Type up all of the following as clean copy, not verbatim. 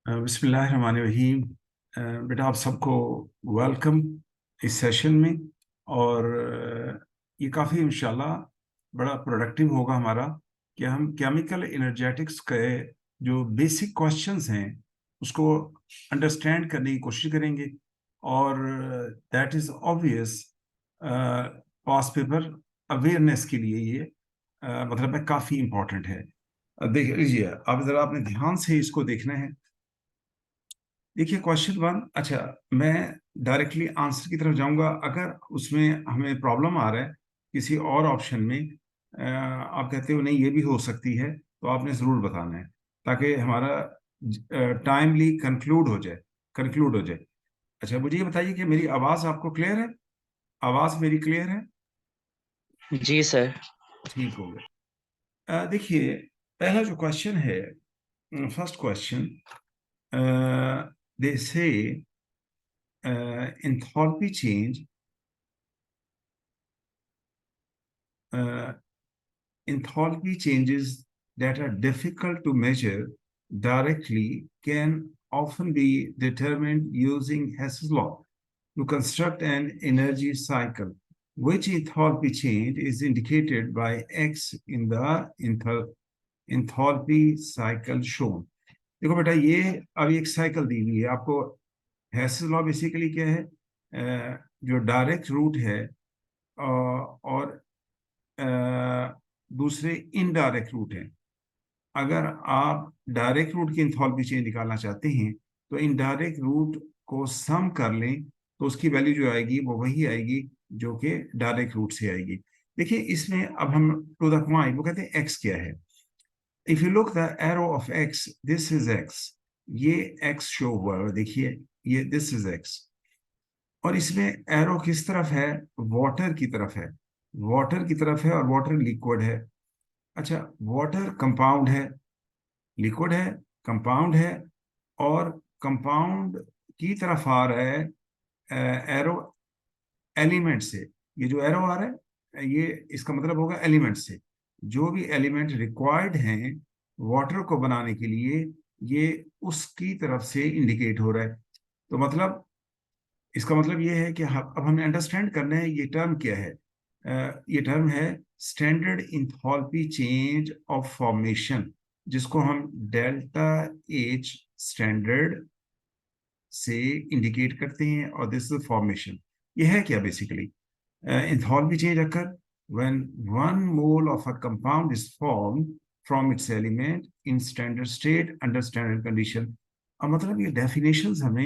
बिस्मिल्लाहिर्रहमानिर्रहीम। बेटा आप सबको वेलकम इस सेशन में। और ये काफ़ी इंशाल्लाह बड़ा प्रोडक्टिव होगा हमारा कि हम केमिकल एनर्जेटिक्स के जो बेसिक क्वेश्चंस हैं उसको अंडरस्टैंड करने की कोशिश करेंगे। और that is obvious, pass paper awareness के लिए ये मतलब है काफ़ी इम्पोर्टेंट है। देख लीजिए, आप ज़रा अपने ध्यान से इसको देखना है। देखिए क्वेश्चन वन। अच्छा, मैं डायरेक्टली आंसर की तरफ जाऊंगा। अगर उसमें हमें प्रॉब्लम आ रहा है किसी और ऑप्शन में, आप कहते हो नहीं ये भी हो सकती है, तो आपने ज़रूर बताना है ताकि हमारा टाइमली कंक्लूड हो जाए। अच्छा, मुझे ये बताइए कि मेरी आवाज़ आपको क्लियर है? आवाज़ मेरी क्लियर है? जी सर। ठीक हो गया। देखिए, पहला जो क्वेश्चन है, फर्स्ट क्वेश्चन, दे से enthalpy change uh, enthalpy changes that are difficult to measure directly can often be determined using Hess's law to construct an energy cycle, which enthalpy change is indicated by X in the enthalpy cycle shown. देखो बेटा, ये अभी एक cycle दी हुई है आपको। Hess's law basically क्या है? जो डायरेक्ट रूट है और दूसरे इनडायरेक्ट रूट हैं। अगर आप डायरेक्ट रूट की इंथैल्पी चेंज निकालना चाहते हैं तो इनडायरेक्ट रूट को सम कर लें, तो उसकी वैल्यू जो आएगी वो वही आएगी जो कि डायरेक्ट रूट से आएगी। देखिए, इसमें अब हम टू द पॉइंट, वो कहते हैं एक्स क्या है। If you look the arrow of x, this is x. ये एक्स शो हुआ है, देखिए, ये दिस इज एक्स। और इसमें एरो किस तरफ है? वाटर की तरफ है। वाटर की तरफ है, और वाटर लिक्विड है। अच्छा, वाटर कंपाउंड है, लिक्विड है, कंपाउंड है, और कंपाउंड की तरफ आ रहा है एरो एलिमेंट से। ये जो एरो आ रहा है, ये इसका मतलब होगा एलिमेंट से। जो भी एलिमेंट रिक्वायर्ड हैं वाटर को बनाने के लिए, ये उसकी तरफ से इंडिकेट हो रहा है। तो मतलब इसका मतलब ये है कि अब हमें अंडरस्टैंड करना है ये टर्म क्या है। ये टर्म है standard enthalpy change of formation, जिसको हम डेल्टा एच स्टैंडर्ड से इंडिकेट करते हैं। और दिस इज फॉर्मेशन। ये है क्या basically? enthalpy change occur when 1 mole of a compound is formed from its element in standard state under standard condition। अब मतलब ये डेफिनेशंस हमें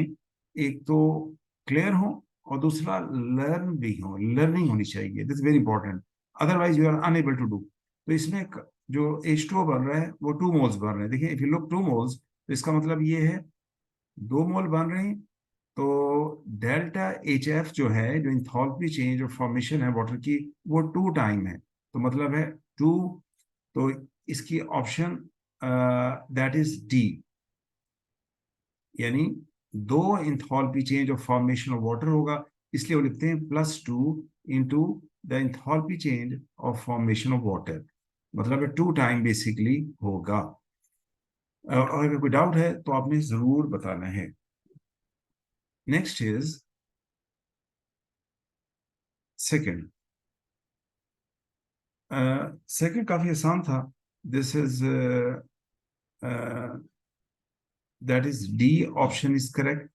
एक तो क्लियर हो, और दूसरा लर्निंग होनी चाहिए। This very important, otherwise you are unable to do. तो इसमें जो H2O बन रहा है वो 2 मोल्स बन रहे हैं। देखिए, इफ यू लुक 2 मोल्स, तो इसका मतलब ये है 2 मोल बन रहे हैं। तो डेल्टा एच एफ जो है, जो इंथैल्पी चेंज और फॉर्मेशन है वाटर की, वो 2 टाइम है। तो मतलब है 2। तो इसकी ऑप्शन दैट इज डी, यानी 2 इंथैल्पी चेंज और फॉर्मेशन ऑफ वाटर होगा। इसलिए वो लिखते हैं +2 into the enthalpy change of formation of water. मतलब 2 टाइम बेसिकली होगा। और अगर कोई डाउट है तो आपने जरूर बताना है। Next is second. सेकंड काफी आसान था। This is that is D, option is correct.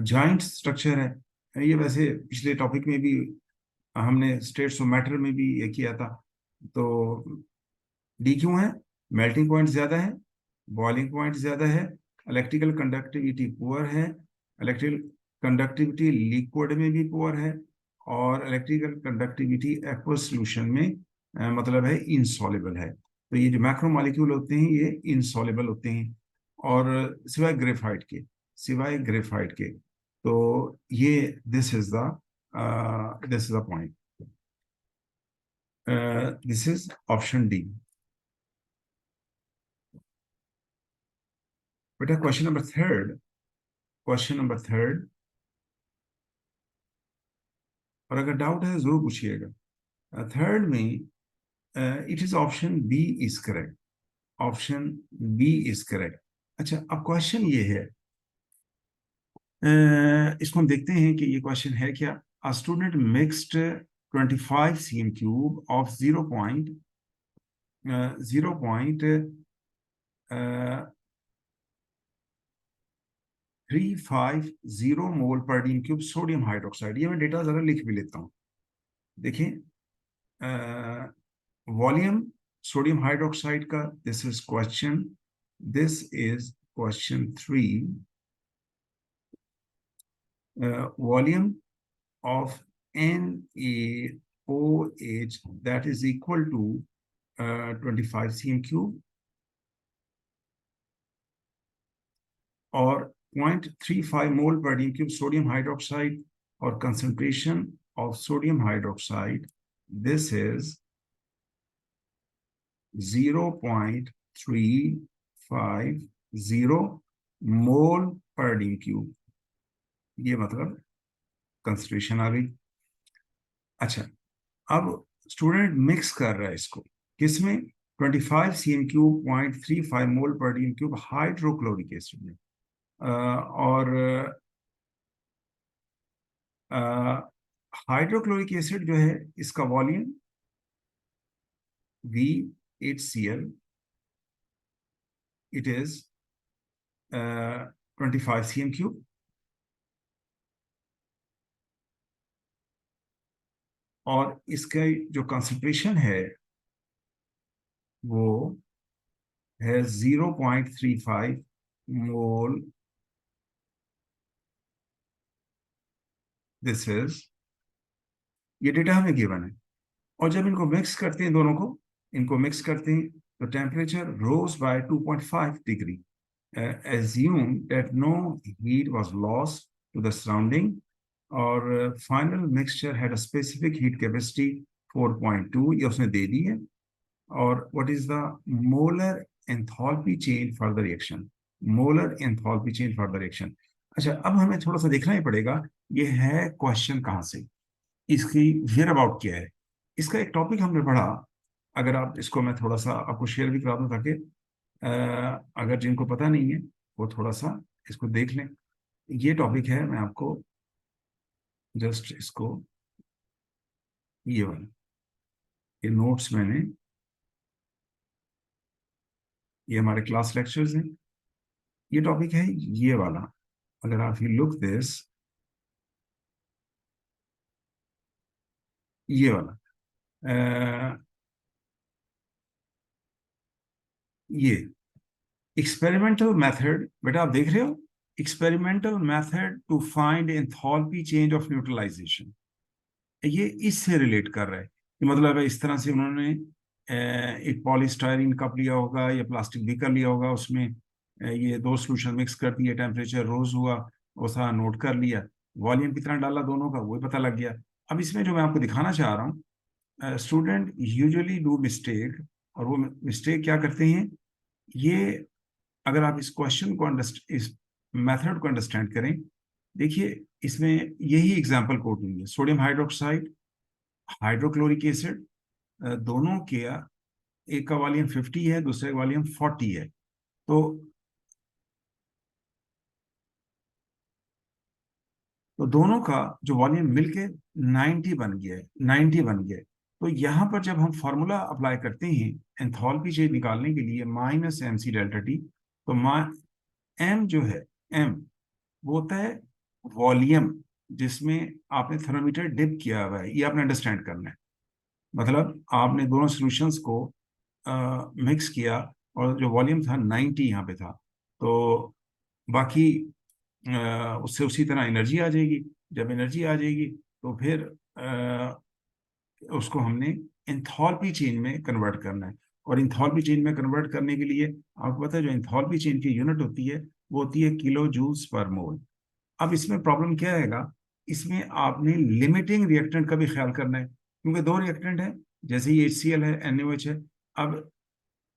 Joint structure है ये। वैसे पिछले टॉपिक में भी हमने स्टेट्स ऑफ मैटर में भी ये किया था। तो डी क्यों है? मेल्टिंग पॉइंट ज्यादा है, बॉइलिंग पॉइंट ज्यादा है, इलेक्ट्रिकल कंडक्टिविटी पुअर है। इलेक्ट्रिकल कंडक्टिविटी लिक्विड में भी पुअर है, और इलेक्ट्रिकल कंडक्टिविटी एक्वस सॉल्यूशन में मतलब है इनसॉल्युबल है। तो ये जो मैक्रो मॉलिक्यूल होते हैं ये इनसॉल्युबल होते हैं, और सिवाय ग्रेफाइट के। तो ये this is the point. This is option D. बेटा क्वेश्चन नंबर थर्ड, और अगर डाउट है जरूर पूछिएगा। थर्ड में it is option B is correct. Option B is correct. अच्छा, अब क्वेश्चन ये है, इसको हम देखते हैं कि ये क्वेश्चन है क्या। A student mixed 25 cm cube of 0.350 मोल पर डी क्यूब सोडियम हाइड्रोक्साइड। ये मैं डेटा जरा लिख भी लेता हूँ। देखिए, वॉल्यूम सोडियम हाइड्रोक्साइड का, this is question 3। Volume of NaOH, that is equal to 25 cm cube, or 0.35 mole per d cube sodium hydroxide, or concentration of sodium hydroxide, this is 0.350 मोल पर डी क्यूब। ये मतलब concentration आ गई। अच्छा, अब student mix कर रहा है इसको, किसमें? 25 cm क्यूब 0.35 मोल पर डी क्यूब हाइड्रोक्लोरिक एसिड में। और हाइड्रोक्लोरिक एसिड जो है, इसका volume VHCl, it is 25 cm cube, और इसका जो कंसंट्रेशन है वो है 0.35 मोल। दिस इज, ये डेटा हमें गिवन है। और जब इनको मिक्स करते हैं, दोनों को इनको मिक्स करते हैं, तो temperature rose by 2.5 degree. assume that no heat was lost to the surrounding, और final mixture had a specific heat capacity 4.2, ये उसने दे दी है। और what is the molar enthalpy change for the reaction? molar enthalpy change for the reaction। अच्छा, अब हमें थोड़ा सा देखना ही पड़ेगा, ये है क्वेश्चन कहाँ से, इसकी वेयर अबाउट क्या है। इसका एक टॉपिक हमने पढ़ा, अगर आप इसको, मैं थोड़ा सा आपको शेयर भी करा दूं, ताकि अगर जिनको पता नहीं है वो थोड़ा सा इसको देख लें। ये टॉपिक है, मैं आपको जस्ट इसको, ये वाला, ये नोट्स मैंने, ये हमारे क्लास लेक्चर्स हैं, ये टॉपिक है ये वाला। अगर आप यू लुक दिस, ये वाला, ये एक्सपेरिमेंटल मेथड, बेटा आप देख रहे हो, experimental method to find enthalpy change of neutralisation. ये इससे रिलेट कर रहा है कि मतलब है, इस तरह से उन्होंने एक पॉलीस्टायरीन कप लिया होगा या प्लास्टिक बीकर लिया होगा, उसमें ये दो सोल्यूशन मिक्स कर दिए, टेम्परेचर रोज हुआ, वो सारा नोट कर लिया, वॉल्यूम कितना डाला दोनों का वो पता लग गया। अब इसमें जो मैं आपको दिखाना चाह रहा हूँ, स्टूडेंट यूजुअली डू मिस्टेक, और वो मिस्टेक क्या करते हैं, ये अगर आप इस क्वेश्चन को इस मेथड को अंडरस्टैंड करें, देखिए इसमें यही एग्जांपल कोट हुई है, सोडियम हाइड्रोक्साइड, हाइड्रोक्लोरिक एसिड, दोनों के, एक का वॉल्यूम 50 है, दूसरे का वॉल्यूम 40 है। तो दोनों का जो वॉल्यूम मिलके 90 बन गया है, 90 बन गया है। तो यहाँ पर जब हम फॉर्मूला अप्लाई करते हैं एंथैल्पी चेंज निकालने के लिए, minus M C delta T, तो एम जो है, एम वो होता है वॉल्यूम जिसमें आपने थर्मोमीटर डिप किया हुआ है, ये आपने अंडरस्टैंड करना है। मतलब आपने दोनों सॉल्यूशंस को मिक्स किया, और जो वॉल्यूम था 90 यहाँ पे था, तो बाकी उससे उसी तरह एनर्जी आ जाएगी। जब एनर्जी आ जाएगी तो फिर उसको हमने एंथैल्पी चेंज में कन्वर्ट करना है। और एंथैल्पी चेंज में कन्वर्ट करने के लिए आपको पता है, जो एंथैल्पी चेंज की यूनिट होती है वो होती है किलो जूल्स पर मोल। अब इसमें प्रॉब्लम क्या आएगा, इसमें आपने लिमिटिंग रिएक्टेंट का भी ख्याल करना है, क्योंकि दो रिएक्टेंट है, जैसे ही HCl है, NaOH है। अब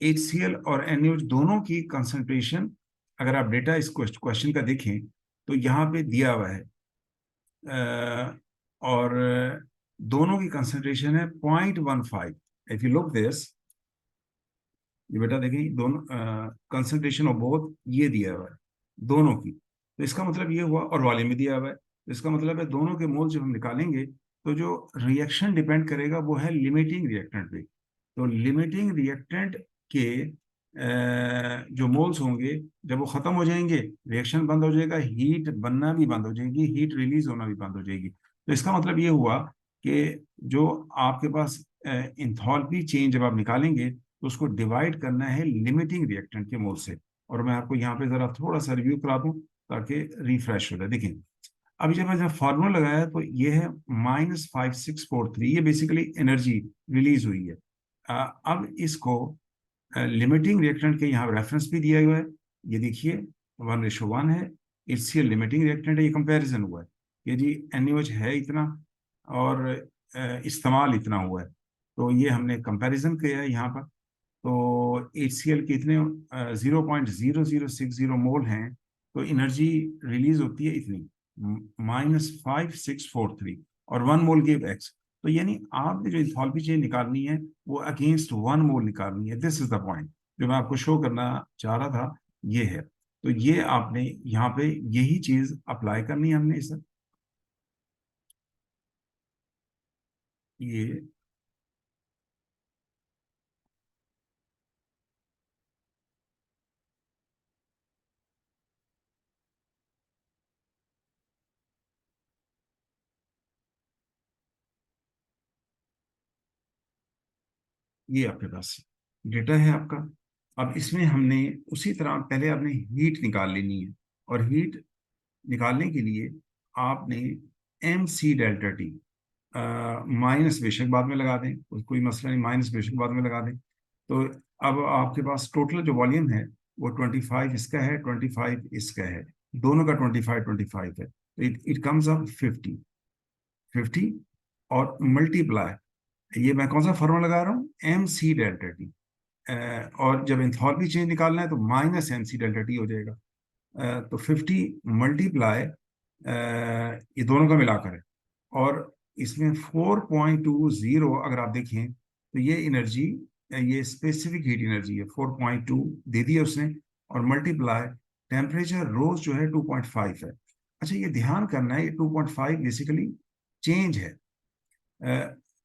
HCl और NaOH दोनों की कंसंट्रेशन, अगर आप डेटा इस क्वेश्चन का देखें तो यहाँ पे दिया हुआ है, और दोनों की कंसंट्रेशन है 0.15। इफ यू लुक दिस, ये बेटा देखें, दोनों कंसंट्रेशन ऑफ बोथ ये दिया हुआ है दोनों की। तो इसका मतलब ये हुआ, और वॉल्यूम भी दिया हुआ है, तो इसका मतलब है दोनों के मोल जब हम निकालेंगे तो जो रिएक्शन डिपेंड करेगा वो है लिमिटिंग रिएक्टेंट पे। तो लिमिटिंग रिएक्टेंट के जो मोल्स होंगे, जब वो खत्म हो जाएंगे रिएक्शन बंद हो जाएगा, हीट बनना भी बंद हो जाएगी, हीट रिलीज होना भी बंद हो जाएगी। तो इसका मतलब ये हुआ कि जो आपके पास इंथैल्पी चेंज जब आप निकालेंगे तो उसको डिवाइड करना है लिमिटिंग रिएक्टेंट के मोल से। और मैं आपको यहाँ पे जरा थोड़ा सा रिव्यू करा दूं ताकि रिफ्रेश हो जाए। देखिए, अभी जब मैंने फार्मूला लगाया तो ये है -5643, ये बेसिकली एनर्जी रिलीज हुई है। अब इसको लिमिटिंग रिएक्टेंट के यहाँ रेफरेंस भी दिया हुआ है, ये देखिए 1:1 है। इससे लिमिटिंग रिएक्टेंट है, ये कंपैरिजन हुआ है कि जी NaOH है इतना और इस्तेमाल इतना हुआ है। तो ये हमने कंपैरिजन किया है यहाँ पर। तो HCl के इतने 0.0060 मोल हैं, तो एनर्जी रिलीज होती है इतनी -5643, और 1 मोल गिव X। तो यानी आपने जो इंथैल्पी चेंज निकालनी है वो अगेंस्ट 1 मोल निकालनी है। दिस इज द पॉइंट जो मैं आपको शो करना चाह रहा था, ये है। तो ये आपने यहाँ पे यही चीज अप्लाई करनी है हमने इस ये ये आपके पास डेटा है आपका। अब इसमें हमने उसी तरह पहले आपने हीट निकाल लेनी है, और हीट निकालने के लिए आपने MC∆T माइनस बेशक बाद में लगा दें, कोई मसला नहीं, माइनस बेशक बाद में लगा दें। तो अब आपके पास टोटल जो वॉल्यूम है वो 25 इसका है, 25 इसका है, दोनों का 25 है, तो इट कम्स अप 50 और मल्टीप्लाई, ये मैं कौन सा फॉर्मूला लगा रहा हूँ, MC∆T। और जब एंथैल्पी चेंज निकालना है तो -MC∆T हो जाएगा। तो 50 मल्टीप्लाई ये दोनों का मिलाकर है, और इसमें 4.20 अगर आप देखें तो ये एनर्जी, ये स्पेसिफिक हीट एनर्जी है, 4.2 दे दिया उसने, और मल्टीप्लाई टेम्परेचर रोज जो है 2.5 है। अच्छा, ये ध्यान करना है, ये 2.5 बेसिकली चेंज है।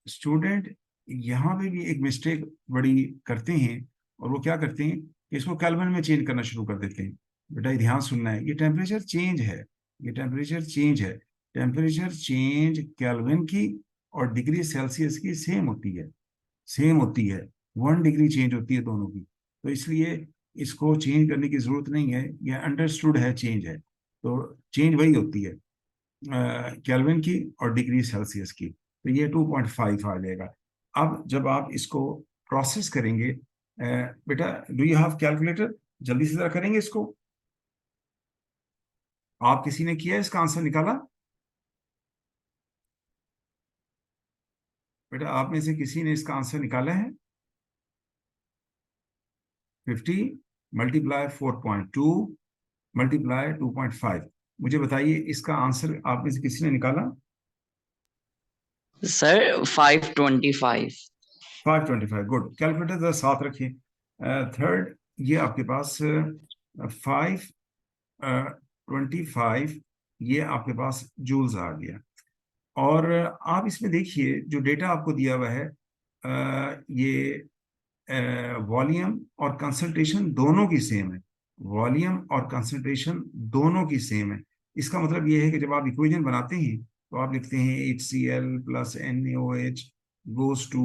स्टूडेंट यहाँ पे भी एक मिस्टेक बड़ी करते हैं, और वो क्या करते हैं कि इसको केल्विन में चेंज करना शुरू कर देते हैं। बेटा ये ध्यान सुनना है, ये टेम्परेचर चेंज है, ये टेम्परेचर चेंज है। टेम्परेचर चेंज केल्विन की और डिग्री सेल्सियस की सेम होती है, सेम होती है। 1 डिग्री चेंज होती है दोनों की। तो इसलिए इसको चेंज करने की जरूरत नहीं है, ये अंडरस्टूड है, चेंज है। तो चेंज वही होती है केल्विन की और डिग्री सेल्सियस की। तो ये 2.5 आ जाएगा। अब जब आप इसको प्रोसेस करेंगे, बेटा डू यू हैव कैलकुलेटर, जल्दी से जरा करेंगे इसको। आप किसी ने किया इसका आंसर निकाला? बेटा आप में से किसी ने इसका आंसर निकाला है? 50 मल्टीप्लाई 4.2 मल्टीप्लाई 2.5, मुझे बताइए इसका आंसर आप में से किसी ने निकाला? सर 525। 525, गुड। कैलकुलेटर जरा साथ रखिए। थर्ड, ये आपके पास 525, ये आपके पास जूल्स आ गया। और आप इसमें देखिए जो डेटा आपको दिया हुआ है, ये वॉल्यूम और कंसंट्रेशन दोनों की सेम है, वॉल्यूम और कंसंट्रेशन दोनों की सेम है। इसका मतलब ये है कि जब आप इक्वेशन बनाते हैं तो आप लिखते हैं HCl plus NaOH goes to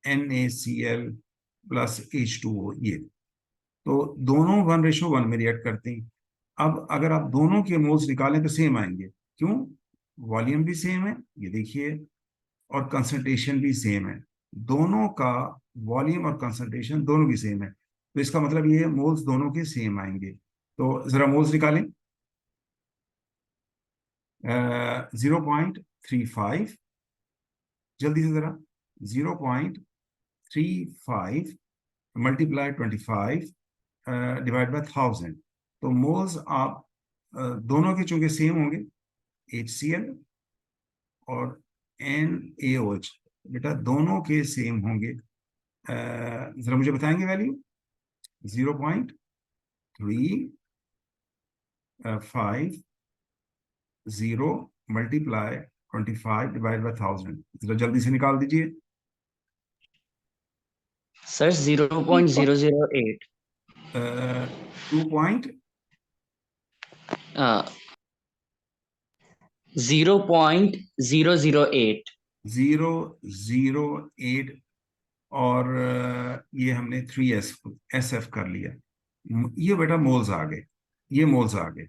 NaCl plus H2O, ये तो दोनों 1:1 में रिएक्ट करते हैं। अब अगर आप दोनों के मोल्स निकालें तो सेम आएंगे, क्यों? वॉल्यूम भी सेम है, ये देखिए, और कंसंट्रेशन भी सेम है, दोनों का वॉल्यूम और कंसंट्रेशन दोनों की सेम है। तो इसका मतलब ये मोल्स दोनों के सेम आएंगे। तो जरा मोल्स निकालें। 0.35, जल्दी से जरा, 0.35 मल्टीप्लाई 25 डिवाइड बाय 1000। तो मोल्स आप दोनों के चूंकि सेम होंगे, HCl और NaOH, बेटा दोनों के सेम होंगे, जरा मुझे बताएंगे वैल्यू। 0.350 मल्टीप्लाई 25 डिवाइड बाई 1000, जरा जल्दी से निकाल दीजिए। सर 0.008। 2. 0.008। 008 और ये हमने 3SF कर लिया। ये बेटा मोल्स आ गए, ये मोल्स आ गए।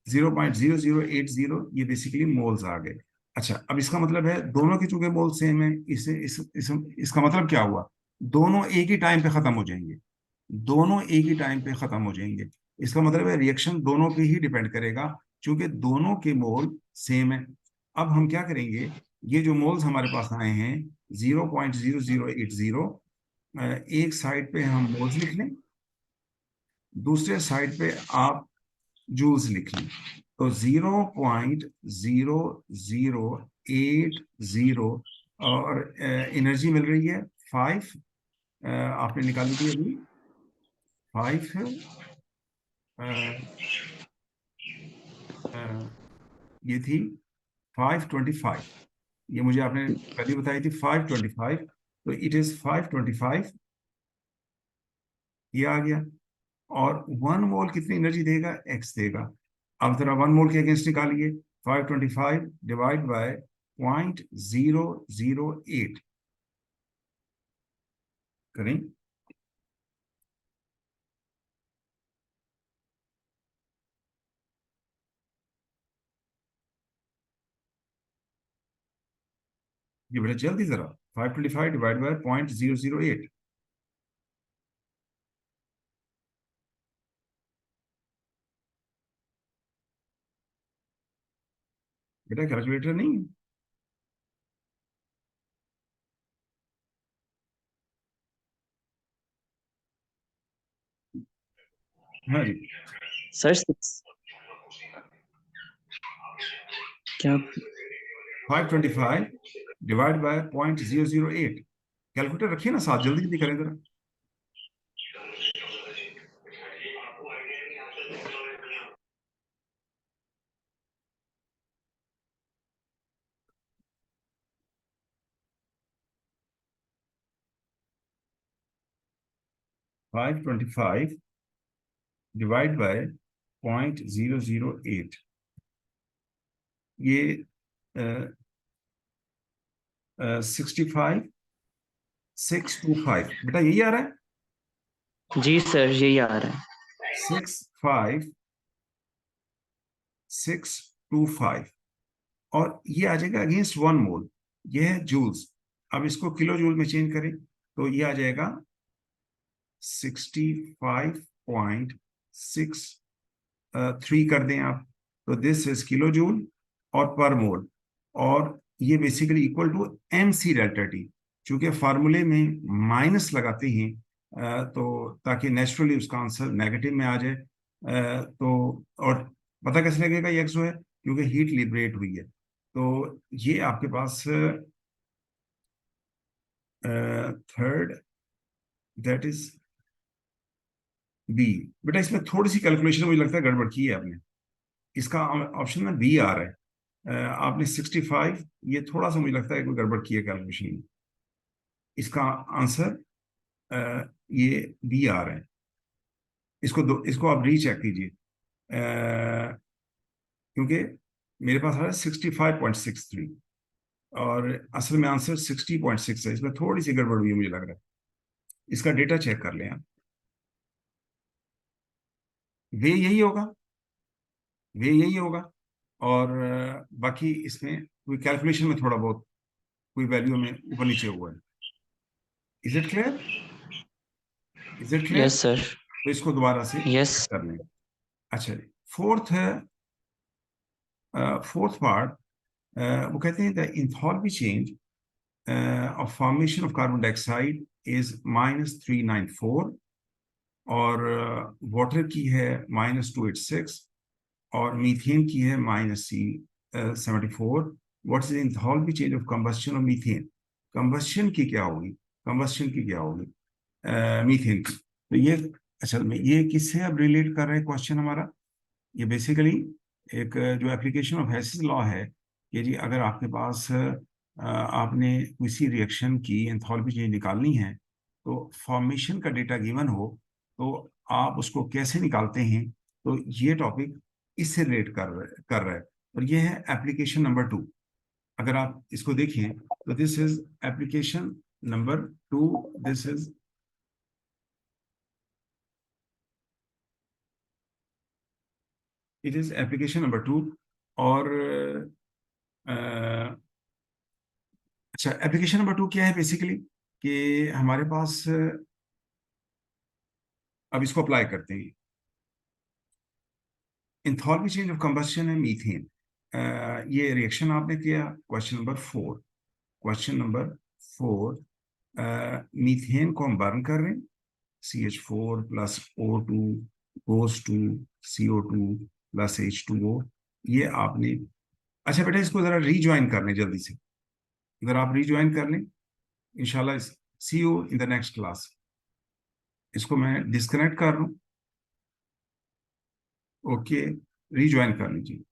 0.0080 ये बेसिकली मोल्स आ गए। अच्छा, अब इसका मतलब है दोनों के चूंकि मोल सेम है, इसका मतलब क्या हुआ? दोनों एक ही टाइम पे खत्म हो जाएंगे, दोनों एक ही टाइम पे खत्म हो जाएंगे। इसका मतलब है रिएक्शन दोनों पे ही डिपेंड करेगा, क्योंकि दोनों के मोल सेम है। अब हम क्या करेंगे, ये जो मोल्स हमारे पास आए हैं 0.0080, एक साइड पे हम मोल्स लिख लें, दूसरे साइड पे आप जूल्स लिख लें। तो 0.0080 और एनर्जी मिल रही है 5। आपने निकाली थी अभी 5 है। ये थी 525। ये मुझे आपने वैल्यू बताई थी 525, तो इट इज 525। ये आ गया। और 1 मोल कितनी एनर्जी देगा? एक्स देगा। अब जरा 1 मोल के अगेंस्ट निकालिए। 525 डिवाइड बाय 0.008 करें। ये बेटा जल्दी जरा, 525 डिवाइड बाय 0.008। बेटा कैलकुलेटर नहीं है? हाँ जी। सर क्या? 525 डिवाइड बाय 0.008। कैलकुलेटर रखिए ना साथ, जल्दी जल्दी करें जरा। 525 डिवाइड बाय 0.008, ये 65,625। बेटा यही आ रहा है, जी सर यही आ रहा है। 65,625। और ये आ जाएगा अगेंस्ट 1 मोल। ये है जूल्स। अब इसको किलो जूल में चेंज करें तो ये आ जाएगा 65.63 कर दें आप, तो दिस इज किलो जूल और पर मोल। और ये basically equal to MC delta T. चूंकि फार्मूले में माइनस लगाते हैं तो ताकि नेचुरली उसका आंसर नेगेटिव में आ जाए। तो और पता कैसे लगेगा ये एक्सो है? क्योंकि हीट लिबरेट हुई है। तो ये आपके पास थर्ड, दैट इज बी। बेटा इसमें थोड़ी सी कैलकुलेशन मुझे लगता है गड़बड़ की है आपने। इसका ऑप्शन में बी आ रहा है। आपने 65, ये थोड़ा सा मुझे लगता है कोई गड़बड़ की है कैलकुलेशन में। इसका आंसर ये बी आ रहा है। इसको आप रीचेक कीजिए, क्योंकि मेरे पास आ रहा है 65.63 और असल में आंसर 60.6 है। इसमें थोड़ी सी गड़बड़ हुई है मुझे लग रहा है। इसका डेटा चेक कर लें आप। वे यही होगा, वे यही होगा। और बाकी इसमें कोई कैलकुलेशन में थोड़ा बहुत कोई वैल्यू में ऊपर नीचे हुआ है। Is it clear? Is it clear? Yes sir. तो इसको दोबारा से यस। कर लें। अच्छा जी, फोर्थ है, फोर्थ पार्ट। वो कहते हैं the enthalpy change of formation of carbon dioxide is -394, और वाटर की है -286, और मीथेन की है -74। What is enthalpy change of combustion of methane? Combustion की क्या होगी? कंबस्शन की क्या होगी, मीथेन की। तो ये असल में ये किससे अब रिलेट कर रहे हैं क्वेश्चन हमारा, ये बेसिकली एक जो एप्लीकेशन ऑफ हेसिस लॉ है कि जी अगर आपके पास आपने किसी रिएक्शन की एंथैल्पी चेंज निकालनी है, तो फॉर्मेशन का डेटा गिवन हो तो आप उसको कैसे निकालते हैं, तो ये टॉपिक इससे रिलेट कर रहा है। और ये है एप्लीकेशन नंबर 2। अगर आप इसको देखें तो this is application number 2, this is it is application number 2। और अच्छा, एप्लीकेशन नंबर 2 क्या है बेसिकली कि हमारे पास अब इसको अप्लाई करते हैं। इंथॉल्पी चेंज ऑफ कंबस्शन है मीथेन। ये रिएक्शन आपने किया, question number 4। Question number 4, methane को हम बर्न कर रहे हैं, CH4 plus O2 goes to CO2 plus H2O। ये आपने, अच्छा बेटा इसको जरा रीज्वाइन कर लें जल्दी से, अगर आप रीज्वाइन कर लें इंशाल्लाह। See you in the next class. इसको मैं डिस्कनेक्ट कर रहा हूँ। ओके, रीज्वाइन कर लीजिए।